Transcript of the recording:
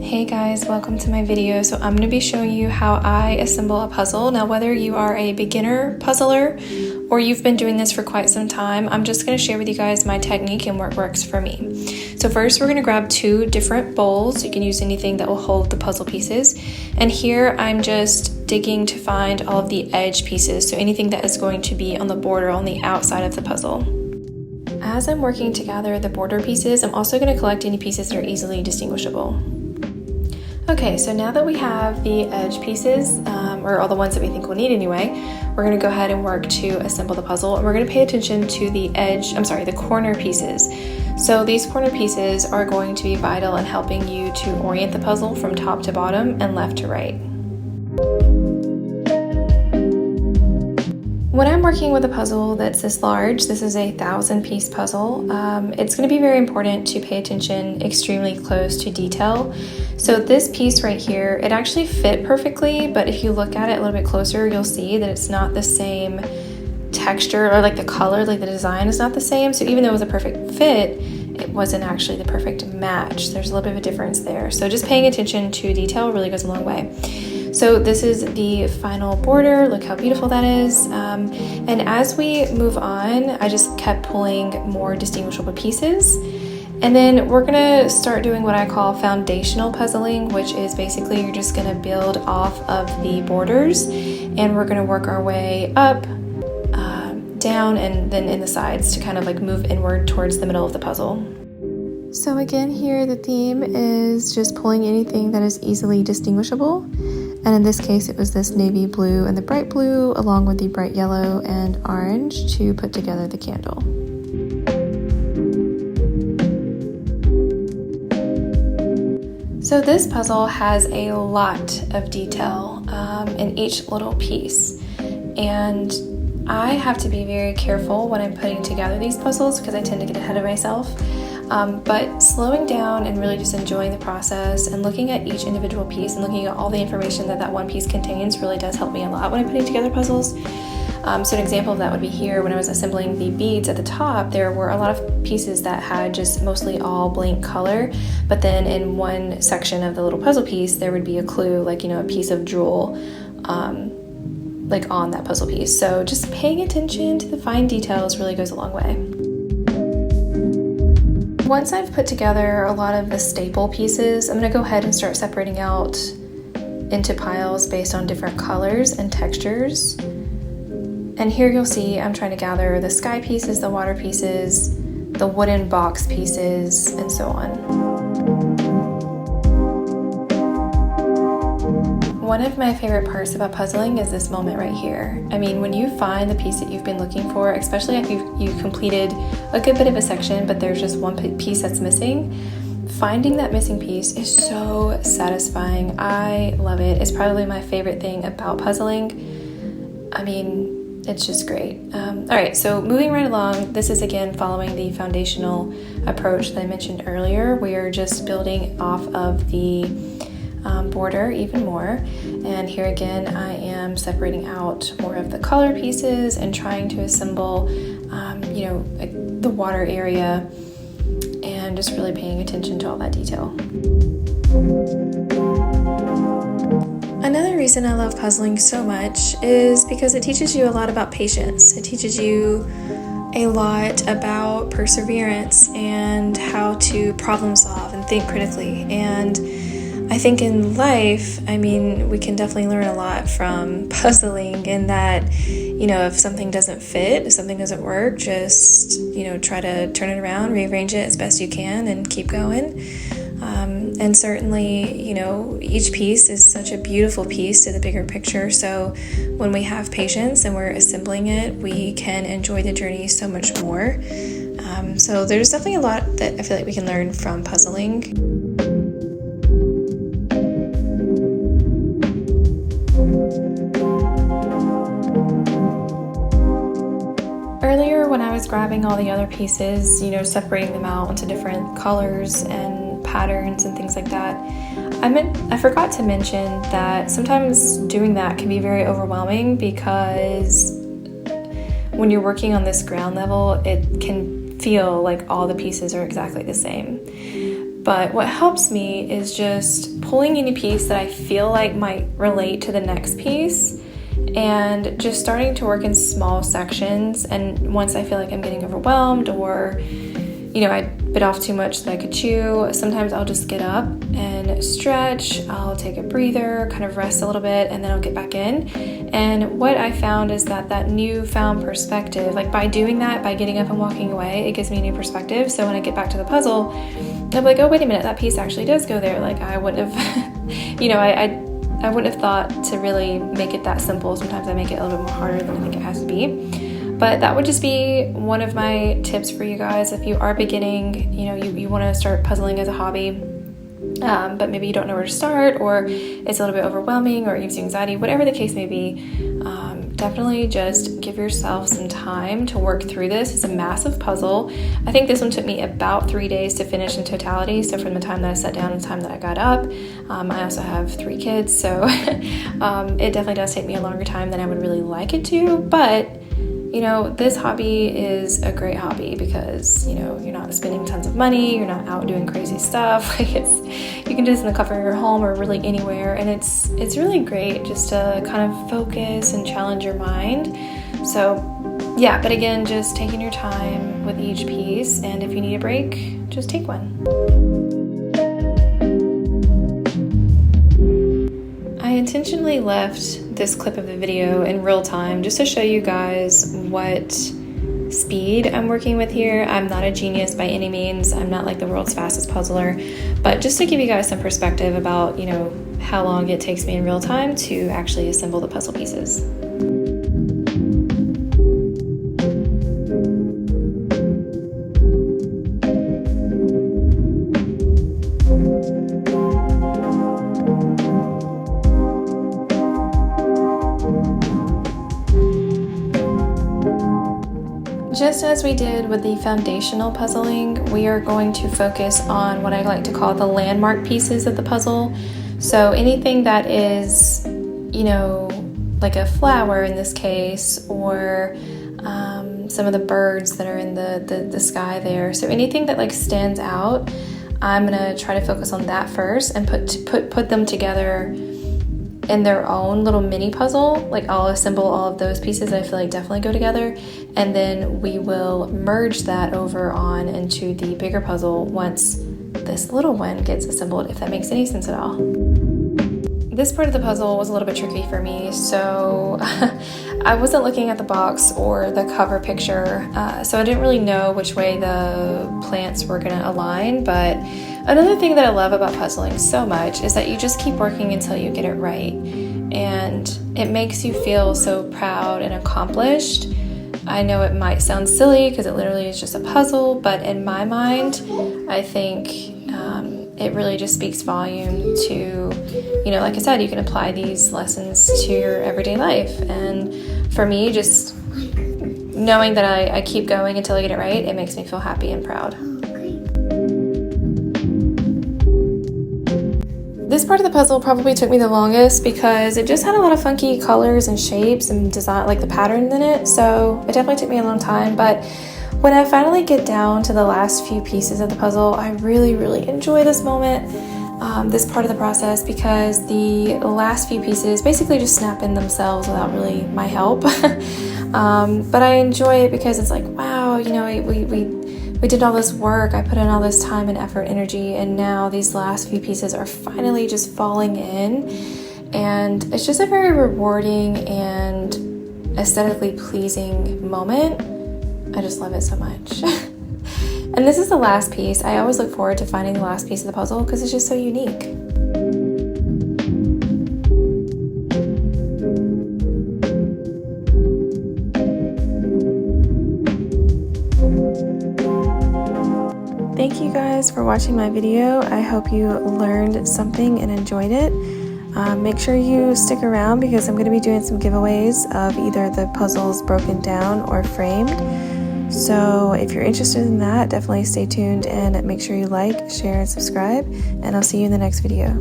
Hey guys, welcome to my video. So I'm going to be showing you how I assemble a puzzle. Now, whether you are a beginner puzzler or you've been doing this for quite some time, I'm just going to share with you guys my technique and what works for me. So first, we're going to grab two different bowls. You can use anything that will hold the puzzle pieces. And here I'm just digging to find all of the edge pieces, so anything that is going to be on the border on the outside of the puzzle. As I'm working to gather the border pieces, I'm also going to collect any pieces that are easily distinguishable. Okay, so now that we have the edge pieces, or all the ones that we think we'll need anyway, we're going to go ahead and work to assemble the puzzle, and we're going to pay attention to the corner pieces. So these corner pieces are going to be vital in helping you to orient the puzzle from top to bottom and left to right. When I'm working with a puzzle that's this large, this is a 1,000-piece puzzle, it's going to be very important to pay attention extremely close to detail. So this piece right here, it actually fit perfectly, but if you look at it a little bit closer, you'll see that it's not the same texture, or like the color, like the design is not the same. So even though it was a perfect fit, it wasn't actually the perfect match. There's a little bit of a difference there. So just paying attention to detail really goes a long way. So this is the final border. Look how beautiful that is. And as we move on, I just kept pulling more distinguishable pieces. And then we're gonna start doing what I call foundational puzzling, which is basically you're just gonna build off of the borders, and we're gonna work our way up, down, and then in the sides to kind of like move inward towards the middle of the puzzle. So again, here the theme is just pulling anything that is easily distinguishable. And in this case, it was this navy blue and the bright blue, along with the bright yellow and orange to put together the candle. So this puzzle has a lot of detail in each little piece. And I have to be very careful when I'm putting together these puzzles because I tend to get ahead of myself. But slowing down and really just enjoying the process and looking at each individual piece and looking at all the information that one piece contains really does help me a lot when I'm putting together puzzles. So an example of that would be here when I was assembling the beads at the top. There were a lot of pieces that had just mostly all blank color, but then in one section of the little puzzle piece there would be a clue, like, you know, a piece of jewel like on that puzzle piece. So just paying attention to the fine details really goes a long way. Once I've put together a lot of the staple pieces, I'm going to go ahead and start separating out into piles based on different colors and textures. And here you'll see I'm trying to gather the sky pieces, the water pieces, the wooden box pieces, and so on. One of my favorite parts about puzzling is this moment right here. I mean, when you find the piece that you've been looking for, especially if you've completed a good bit of a section, but there's just one piece that's missing, finding that missing piece is so satisfying. I love it. It's probably my favorite thing about puzzling. I mean, it's just great. All right, so moving right along, this is again following the foundational approach that I mentioned earlier. We are just building off of the border even more, and here again I am separating out more of the color pieces and trying to assemble the water area, and just really paying attention to all that detail. Another reason I love puzzling so much is because it teaches you a lot about patience. It teaches you a lot about perseverance and how to problem solve and think critically. And I think in life, I mean, we can definitely learn a lot from puzzling, in that, you know, if something doesn't fit, if something doesn't work, just, try to turn it around, rearrange it as best you can, and keep going. And certainly, each piece is such a beautiful piece to the bigger picture. So when we have patience and we're assembling it, we can enjoy the journey so much more. So there's definitely a lot that I feel like we can learn from puzzling. Earlier, when I was grabbing all the other pieces, separating them out into different colors and patterns and things like that, I forgot to mention that sometimes doing that can be very overwhelming, because when you're working on this ground level, it can feel like all the pieces are exactly the same. But what helps me is just pulling any piece that I feel like might relate to the next piece and just starting to work in small sections. And once I feel like I'm getting overwhelmed or, you know, I bit off too much that I could chew, sometimes I'll just get up and stretch, I'll take a breather, kind of rest a little bit, and then I'll get back in. And what I found is that that newfound perspective, like by doing that, by getting up and walking away, it gives me a new perspective. So when I get back to the puzzle, I'll be like, oh, wait a minute, that piece actually does go there. Like I wouldn't have, you know, I wouldn't have thought to really make it that simple. Sometimes I make it a little bit more harder than I think it has to be. But that would just be one of my tips for you guys. If you are beginning, you know, you want to start puzzling as a hobby, but maybe you don't know where to start, or it's a little bit overwhelming, or it gives you anxiety, whatever the case may be, definitely just give yourself some time to work through this. It's a massive puzzle. I think this one took me about 3 days to finish in totality. So from the time that I sat down to the time that I got up, I also have 3 kids. So it definitely does take me a longer time than I would really like it to, but you know, this hobby is a great hobby because, you know, you're not spending tons of money, you're not out doing crazy stuff. Like you can do this in the comfort of your home or really anywhere, and it's really great just to kind of focus and challenge your mind. So yeah, but again, just taking your time with each piece, and if you need a break, just take one. I intentionally left this clip of the video in real time just to show you guys what speed I'm working with here. I'm not a genius by any means. I'm not like the world's fastest puzzler, but just to give you guys some perspective about, you know, how long it takes me in real time to actually assemble the puzzle pieces. Just as we did with the foundational puzzling, we are going to focus on what I like to call the landmark pieces of the puzzle. So anything that is, you know, like a flower in this case, or some of the birds that are in the sky there. So anything that like stands out, I'm gonna try to focus on that first and put them together in their own little mini puzzle. Like I'll assemble all of those pieces that I feel like definitely go together, and then we will merge that over on into the bigger puzzle once this little one gets assembled, if that makes any sense at all. This part of the puzzle was a little bit tricky for me, so I wasn't looking at the box or the cover picture, so I didn't really know which way the plants were gonna align. But another thing that I love about puzzling so much is that you just keep working until you get it right, and it makes you feel so proud and accomplished. I know it might sound silly because it literally is just a puzzle, but in my mind, I think it really just speaks volume to, you know, like I said, you can apply these lessons to your everyday life. And for me, just knowing that I keep going until I get it right, it makes me feel happy and proud. This part of the puzzle probably took me the longest because it just had a lot of funky colors and shapes and design, like the patterns in it. So it definitely took me a long time, but when I finally get down to the last few pieces of the puzzle, I really, really enjoy this moment, this part of the process, because the last few pieces basically just snap in themselves without really my help. But I enjoy it because it's like, wow, you know, we did all this work, I put in all this time and effort, energy, and now these last few pieces are finally just falling in. And it's just a very rewarding and aesthetically pleasing moment. I just love it so much. And this is the last piece. I always look forward to finding the last piece of the puzzle because it's just so unique. Thank you guys for watching my video. I hope you learned something and enjoyed it. Make sure you stick around because I'm going to be doing some giveaways of either the puzzles broken down or framed. So if you're interested in that, definitely stay tuned and make sure you like, share, and subscribe, and I'll see you in the next video.